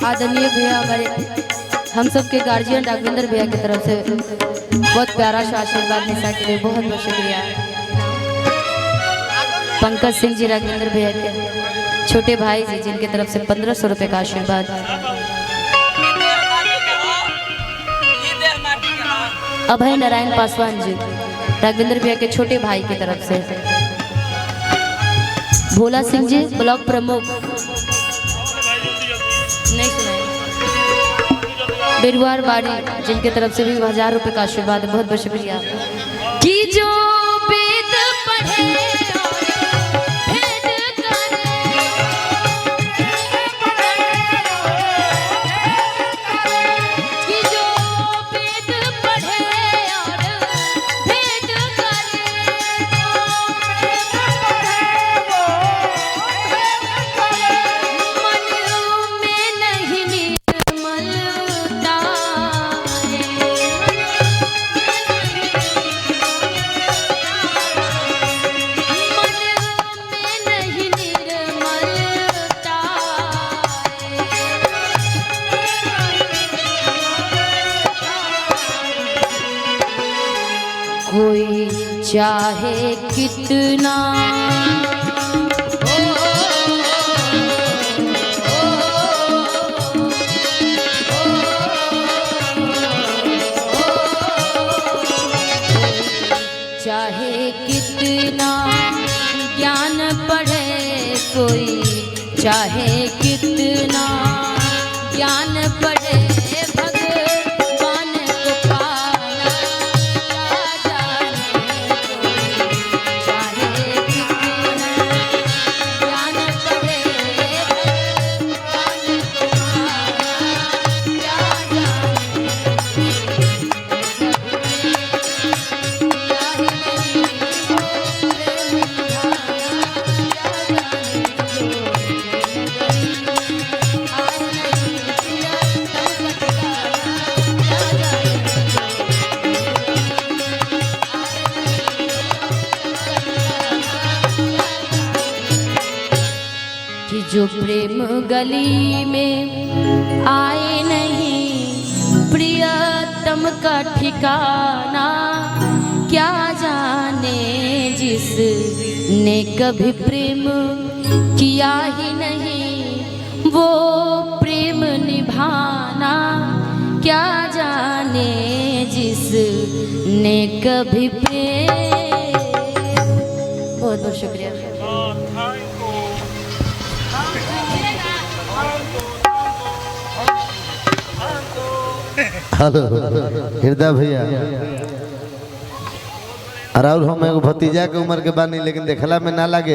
आदरणीय भैया हमारे हम सब के गार्जियन राघवेंद्र भैया की तरफ से बहुत प्यारा सा आशीर्वाद निशा के लिए बहुत बहुत शुक्रिया। पंकज सिंह जी राघवेंद्र भैया के छोटे भाई जी जिनकी तरफ से 1500 रुपये का आशीर्वाद। अभय नारायण पासवान जी राघवेंद्र भैया के छोटे भाई की तरफ से। भोला सिंह जी ब्लॉक प्रमुख नहीं सुनाए बिरवार बाड़ी जिनके तरफ से भी 1000 रुपये का आशीर्वाद। बहुत बहुत शुक्रिया। कि जो वेद पढ़े कोई चाहे कितना चाहे कितना ज्ञान पढ़े, कोई चाहे कितना ज्ञान पढ़े, जो प्रेम गली में आए नहीं, प्रियतम का ठिकाना क्या जाने, जिसने कभी प्रेम किया ही नहीं वो प्रेम निभाना क्या जाने, जिसने कभी प्रेम। बहुत बहुत शुक्रिया। हेलो हृदय भैया और हम एगो भतीजा के उम्र के बानी, लेकिन देखला में ना लगे।